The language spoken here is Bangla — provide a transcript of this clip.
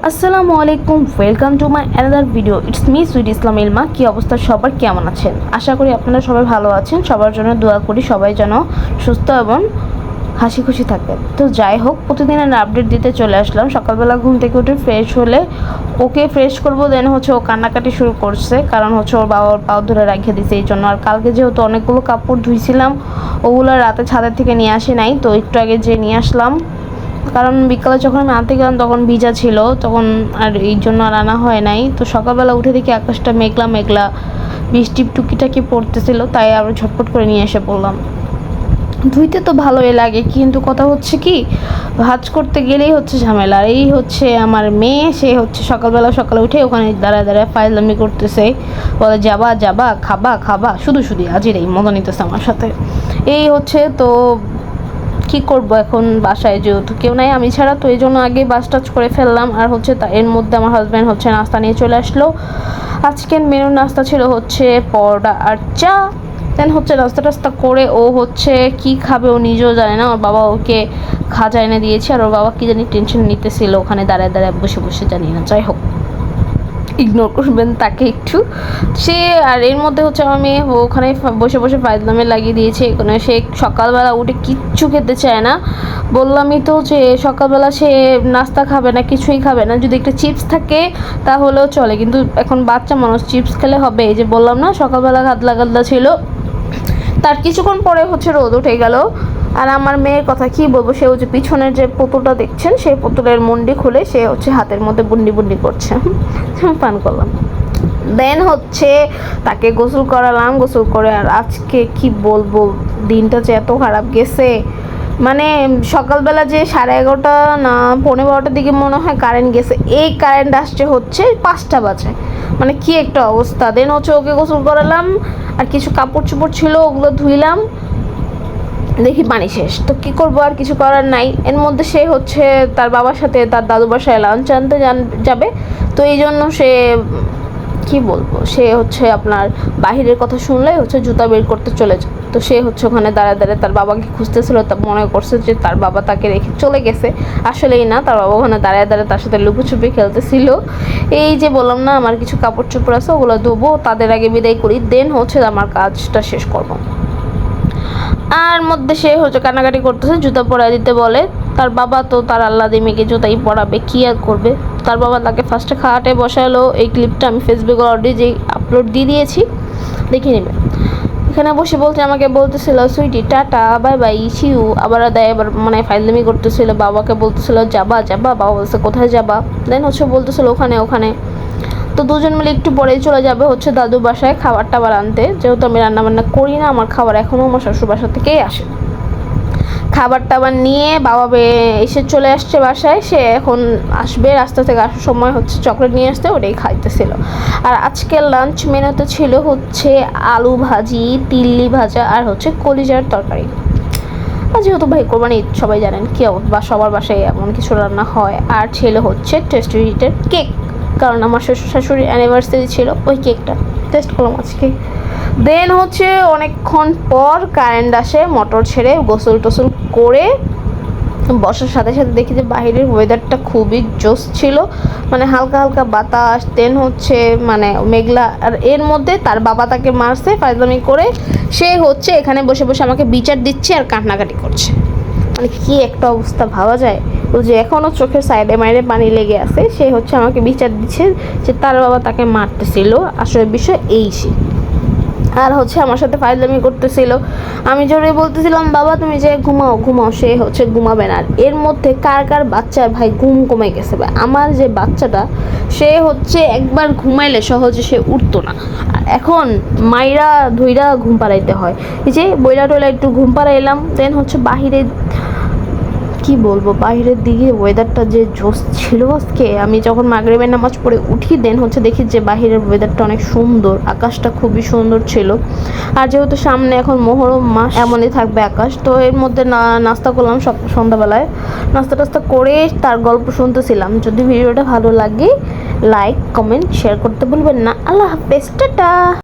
আসসালামু আলাইকুম, welcome to my another video. It's me Sweet Islam Ilma. কী অবস্থা সবার, কেমন আছেন? আশা করি আপনারা সবাই ভালো আছেন। সবার জন্য দোয়া করি সবাই যেন সুস্থ এবং হাসি খুশি থাকে। তো যাই হোক, প্রতিদিনের আপডেট দিতে চলে আসলাম। সকালবেলা ঘুম থেকে উঠে ফ্রেশ হলে ওকে ফ্রেশ করবো, দেন হচ্ছে ও কান্নাকাটি শুরু করছে, কারণ হচ্ছে ওর বাবার পাও ধরে রেখে দিছে এই জন্য। আর কালকে যেহেতু অনেকগুলো কাপড় ধুইছিলাম, ওগুলো রাতে ছাদের থেকে নিয়ে আসি নাই, তো একটু আগে যে নিয়ে আসলাম, কারণ বিকালে যখন আমি আনতে গেলাম তখন ভিজা ছিল, তখন আর এই জন্য আর আনা হয় নাই। তো সকালবেলা উঠে দেখি আকাশটা মেঘলা মেঘলা, বৃষ্টি টুকিটাকি পড়তেছিল, তাই আবার ঝটপট করে নিয়ে এসে পড়লাম। ধুইতে তো ভালোই লাগে, কিন্তু কথা হচ্ছে কি, ভাজ করতে গেলেই হচ্ছে ঝামেলা। আর এই হচ্ছে আমার মেয়ে, সে হচ্ছে সকালে উঠে ওখানে দাঁড়ায় দাঁড়ায় ফাইজলামি করতেছে, বলে যাবা যাবা, খাবা খাবা, শুধু আজের এই মজা নিতেছে আমার সাথে। এই হচ্ছে তো কি করব এখন, বাসায় যেহেতু কেউ নাই আমি ছাড়া, তো এই জন্য আগে বাস টাচ করে ফেললাম। আর হচ্ছে এর মধ্যে আমার হাজব্যান্ড হচ্ছে নাস্তা নিয়ে চলে আসলো। আজকের মেনুর নাস্তা ছিল হচ্ছে পরোটা আর চা। দেন হচ্ছে নাস্তা করে ও হচ্ছে কি খাবে ও নিজেও জানে না, ওর বাবা ওকে খাজা এনে দিয়েছে। আর ওর বাবা কি জানি টেনশন নিতেছিল ওখানে দাঁড়ায় দাঁড়ায় বসে বসে, জানি না, যাই হোক ইগনোর করবেন তাকে একটু। সে আর এর মধ্যে হচ্ছে আমি ওখানে বসে বসে ফাইজলামে লাগিয়ে দিয়েছি। এখানে সে সকালবেলা উঠে কিচ্ছু খেতে চায় না, বললামই তো যে সকালবেলা সে নাস্তা খাবে না, কিছুই খাবে না। যদি একটা চিপস থাকে তাহলেও চলে, কিন্তু এখন বাচ্চা মানুষ, চিপস খেলে হবে? এই যে বললাম না, সকালবেলা গাদলা ছিল, তার কিছুক্ষণ পরে হচ্ছে রোদ উঠে গেল। আর আমার মেয়ের কথা কি বলবো, সে হচ্ছে পিছনের যে পুতুলটা দেখছেন সেই পুতুলের মুন্ডি খুলে সে হচ্ছে হাতের মধ্যে বুন্ডি করছে, পান করলাম। দেন হচ্ছে তাকে গোসল করালাম, গোসল করে আর আজকে কি বলবো, দিনটা যে এত খারাপ গেছে। মানে সকালবেলা যে 11:30 না 11:45 দিকে মনে হয় কারেন্ট গেছে, এই কারেন্ট আসছে হচ্ছে 5টা বাজে, মানে কি একটা অবস্থা। দেন হচ্ছে ওকে গোসল করালাম, আর কিছু কাপড় চোপড় ছিল ওগুলো ধুইলাম, দেখি পানি শেষ, তো কি করবো, আর কিছু করার নাই। এর মধ্যে সে হচ্ছে তার বাবার সাথে তার দাদু বাসায় লাঞ্চ আনতে যাবে, তো এই জন্য সে কি বলবো, সে হচ্ছে আপনার বাহিরের কথা শুনলে হচ্ছে জুতা বের করতে চলে যায়। তো সে হচ্ছে ওখানে দাঁড়ায় দাঁড়ায় তার বাবাকে খুঁজতেছিল, তা মনে করছে যে তার বাবা তাকে রেখে চলে গেছে, আসলেই না, তার বাবা ওখানে দাঁড়ায় দাঁড়ায় তার সাথে লুকোছুপি খেলতেছিল। এই যে বললাম না, আমার কিছু কাপড় চোপড় আছে ওগুলো ধোবো, তাদের আগে বিদায় করি, দেন হচ্ছে আমার কাজটা শেষ করবো। আর মধ্যে সে হচ্ছে কান্নাকাটি করতেছে, জুতা পরাই দিতে বলে। তার বাবা তো তার আল্লাদি মেয়েকে জুতাই পরাবে, কী আর করবে। তার বাবা তাকে ফার্স্টে খাওয়াটে বসালো। এই ক্লিপটা আমি ফেসবুকে অলরেডি যে আপলোড দিয়ে দিয়েছি, দেখে নেবেন। এখানে বসে আমাকে বলতেছিল সুইটি টাটা বাই বাই শিউ, আবার দেয়, আবার মানে ফাইজলামি করতেছিল, বাবাকে বলতেছিল যাবা যাবা, বাবা বলছে কোথায় যাবা, দেন হচ্ছে বলতেছিল ওখানে। তো দুজন মিলে একটু পরেই চলে যাবে হচ্ছে দাদু বাসায় খাবার টাবার আনতে, যেহেতু আমি রান্নাবান্না করি না, আমার খাবার এখনও আমার শ্বশুর বাসা থেকেই আসে। খাবার টাবার নিয়ে বাবা এসে চলে আসছে বাসায়, সে এখন আসবে, রাস্তা থেকে আসার সময় হচ্ছে চকলেট নিয়ে আসতে, ওটাই খাইতেছিল। আর আজকের লাঞ্চ মেনুতে ছিল হচ্ছে আলু ভাজি, তিল্লি ভাজা, আর হচ্ছে কলিজার তরকারি। আর যেহেতু ভাই কোরবানি সবাই জানেন কি বা সবার বাসায় এমন কিছু রান্না হয়। আর ছিল হচ্ছে টেস্টিটের কেক, কারণ আমার শ্বশুর শাশুড়ির অ্যানিভার্সারি ছিল, ওই কেকটা টেস্ট করলাম আজকে। দেন হচ্ছে অনেকক্ষণ পর কারেন্ট আসে, মোটর ছেড়ে গোসল টোসল করে বসার সাথে সাথে দেখি যে বাইরের ওয়েদারটা খুবই জোস ছিল, মানে হালকা হালকা বাতাস, দেন হচ্ছে মানে মেঘলা। আর এর মধ্যে তার বাবা তাকে মারছে ফাইজলামি করে, সে হচ্ছে এখানে বসে বসে আমাকে বিচার দিচ্ছে আর কান্নাকাটি করছে, মানে কি একটা অবস্থা ভাবা যায়। ও যে এখনও চোখের সাইডে মাইরে পানি লেগে আছে, সে হচ্ছে আমাকে বিচার দিচ্ছে যে তার বাবা তাকে মারতেছিল, আসলে বিষয় এই সে। আর হচ্ছে আমার সাথে ফাইজলামি করতেছিল, আমি জোরে বলতেছিলাম বাবা তুমি যে ঘুমাও, সে হচ্ছে ঘুমাবে না। আর এর মধ্যে কার বাচ্চার ভাই ঘুম কমে গেছে ভাই, আমার যে বাচ্চাটা সে হচ্ছে একবার ঘুমাইলে সহজে সে উঠতো না, এখন মাইরা ধইরা ঘুম পাড়াইতে হয়। এই যে বইলা টইলা একটু ঘুম পাড়াইলাম, দেন হচ্ছে বাহিরে কি বলবো, বাইরের দিকে ওয়েদারটা যে জোস ছিল আজকে। আমি যখন মাগরিবের নামাজ পড়ে উঠি, দেন হচ্ছে দেখি যে বাইরের ওয়েদারটা অনেক সুন্দর, আকাশটা খুবই সুন্দর ছিল। আর যেহেতু সামনে এখন মহরম মাস, এমনই থাকবে আকাশ। তো এর মধ্যে নাস্তা করলাম সন্ধ্যাবেলায়, নাস্তা করে তার গল্প শুনতেছিলাম। যদি ভিডিওটা ভালো লাগে লাইক কমেন্ট শেয়ার করতে ভুলবেন না। আল্লাহ হাফেজ, টাটা।